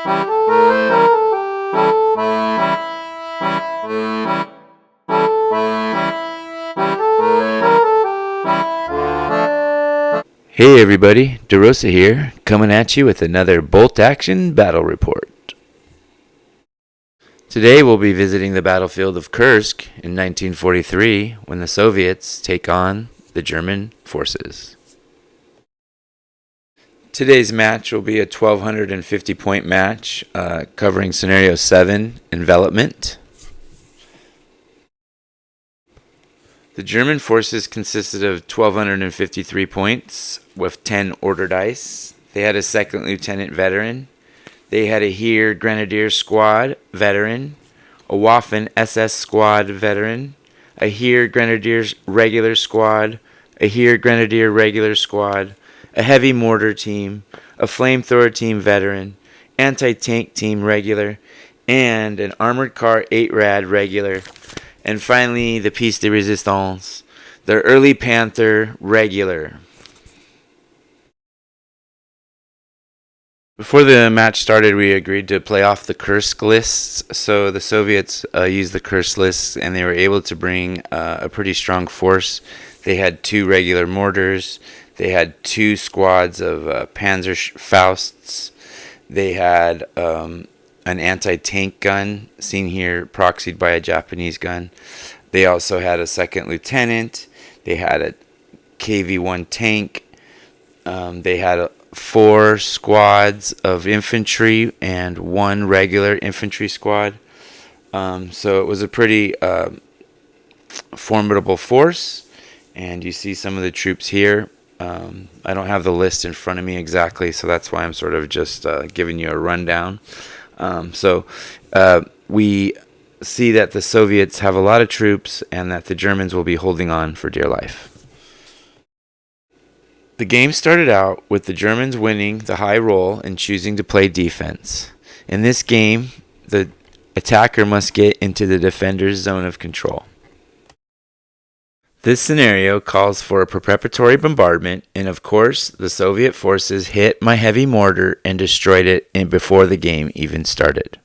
Hey everybody, DeRosa here, coming at you with another bolt action battle report. Today we'll be visiting the battlefield of Kursk in 1943 when the Soviets take on the German forces. Today's match will be a 1,250 point match covering Scenario 7, Envelopment. The German forces consisted of 1,253 points with 10 order dice. They had a second lieutenant veteran. They had a Heer Grenadier Squad veteran, a Waffen SS Squad veteran, a Heer Grenadier Regular Squad, a Heer Grenadier Regular Squad, a Heavy Mortar Team, a Flamethrower Team veteran, Anti-Tank Team Regular, and an Armored Car 8-Rad Regular. And finally, the piece de resistance, the Early Panther Regular. Before the match started, we agreed to play off the Kursk lists. So the Soviets used the Kursk lists, and they were able to bring a pretty strong force. They had 2 regular mortars. They had 2 squads of Panzer Fausts. They had an anti-tank gun, seen here proxied by a Japanese gun. They also had a second lieutenant. They had a KV-1 tank. They had 4 squads of infantry and 1 regular infantry squad. So it was a pretty formidable force. And you see some of the troops here. I don't have the list in front of me exactly, so that's why I'm sort of just giving you a rundown. We see that the Soviets have a lot of troops and that the Germans will be holding on for dear life. The game started out with the Germans winning the high roll and choosing to play defense. In this game, the attacker must get into the defender's zone of control. This scenario calls for a preparatory bombardment, and of course, the Soviet forces hit my heavy mortar and destroyed it before the game even started.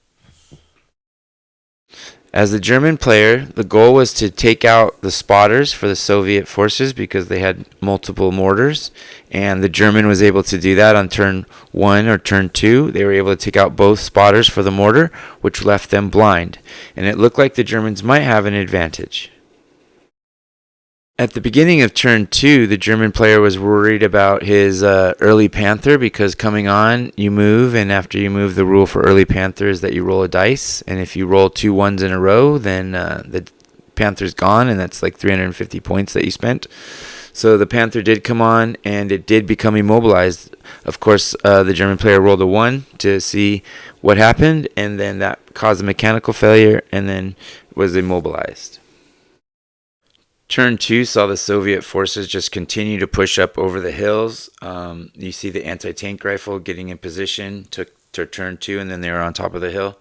As the German player, the goal was to take out the spotters for the Soviet forces because they had multiple mortars, and the German was able to do that on turn 1 or turn 2. They were able to take out both spotters for the mortar, which left them blind, and it looked like the Germans might have an advantage. At the beginning of turn 2, the German player was worried about his early Panther because coming on, you move, and after you move, the rule for early Panther is that you roll a dice, and if you roll 2 ones in a row, then the Panther's gone, and that's like 350 points that you spent. So the Panther did come on, and it did become immobilized. Of course, the German player rolled a 1 to see what happened, and then that caused a mechanical failure, and then was immobilized. Turn 2 saw the Soviet forces just continue to push up over the hills. You see the anti-tank rifle getting in position to turn 2, and then they were on top of the hill.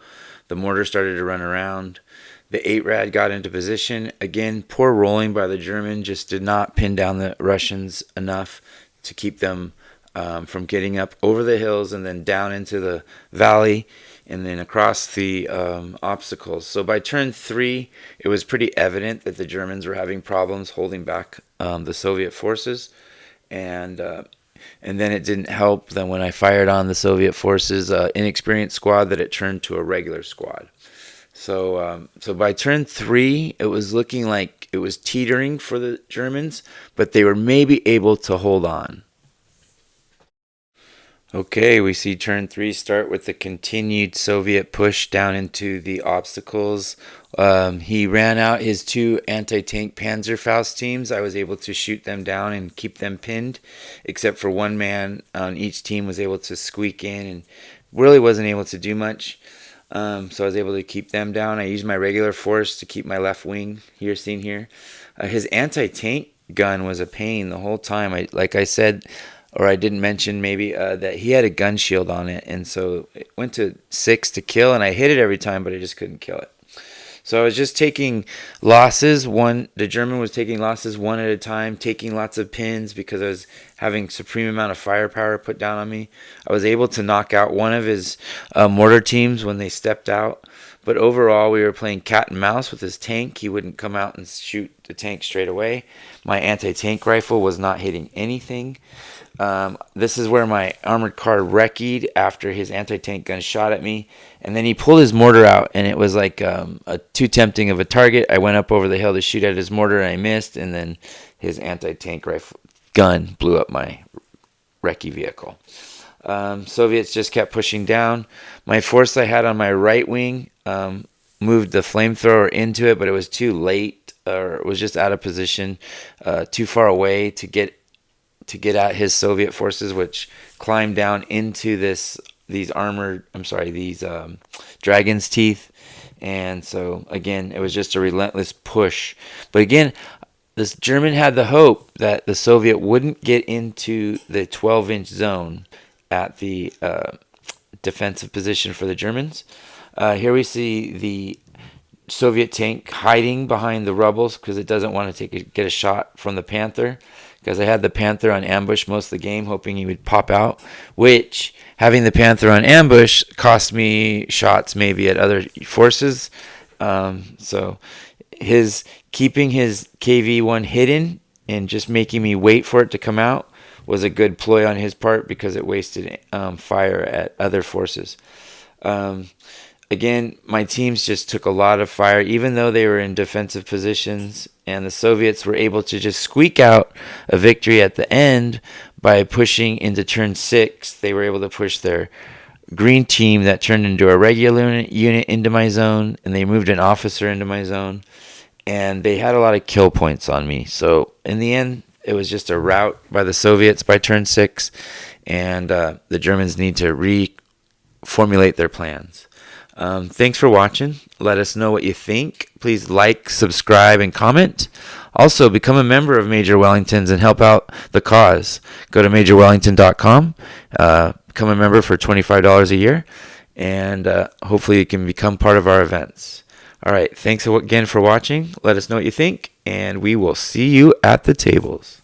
The mortar started to run around. The 8-Rad got into position. Again, poor rolling by the German just did not pin down the Russians enough to keep them from getting up over the hills and then down into the valley and then across the obstacles. So by turn 3, it was pretty evident that the Germans were having problems holding back the Soviet forces. And then it didn't help that when I fired on the Soviet forces' inexperienced squad that it turned to a regular squad. So by turn 3, it was looking like it was teetering for the Germans, but they were maybe able to hold on. Okay, we see turn 3 start with the continued Soviet push down into the obstacles. He ran out his 2 anti-tank Panzerfaust teams. I was able to shoot them down and keep them pinned, except for 1 man on each team was able to squeak in and really wasn't able to do much. So I was able to keep them down. I used my regular force to keep my left wing here, seen here. His anti-tank gun was a pain the whole time. Like I said, or I didn't mention maybe that he had a gun shield on it, and so it went to 6 to kill, and I hit it every time, but I just couldn't kill it. So I was just taking losses. The German was taking losses one at a time, taking lots of pins because I was having supreme amount of firepower put down on me. I was able to knock out one of his mortar teams when they stepped out. But overall, we were playing cat and mouse with his tank. He wouldn't come out and shoot the tank straight away. My anti-tank rifle was not hitting anything. This is where my armored car wrecked after his anti-tank gun shot at me. And then he pulled his mortar out, and it was like too tempting of a target. I went up over the hill to shoot at his mortar, and I missed. And then his anti-tank rifle gun blew up my wrecky vehicle. Soviets just kept pushing down. My force I had on my right wing moved the flamethrower into it, but it was too late, or it was just out of position, too far away to get at his Soviet forces, which climbed down into these dragon's teeth. And so again, it was just a relentless push. But again, this German had the hope that the Soviet wouldn't get into the 12-inch zone at the defensive position for the Germans. Here we see the Soviet tank hiding behind the rubbles because it doesn't want to get a shot from the Panther, because I had the Panther on ambush most of the game, hoping he would pop out, which, having the Panther on ambush, cost me shots maybe at other forces. So keeping his KV-1 hidden and just making me wait for it to come out was a good ploy on his part, because it wasted fire at other forces. Again, my teams just took a lot of fire, even though they were in defensive positions, and the Soviets were able to just squeak out a victory at the end by pushing into turn 6. They were able to push their green team that turned into a regular unit into my zone, and they moved an officer into my zone, and they had a lot of kill points on me. So in the end, it was just a rout by the Soviets by turn 6, and the Germans need to reformulate their plans. Thanks for watching. Let us know what you think. Please like, subscribe, and comment. Also, become a member of Major Wellington's and help out the cause. Go to MajorWellington.com. Become a member for $25 a year, and hopefully you can become part of our events. All right, thanks again for watching. Let us know what you think, and we will see you at the tables.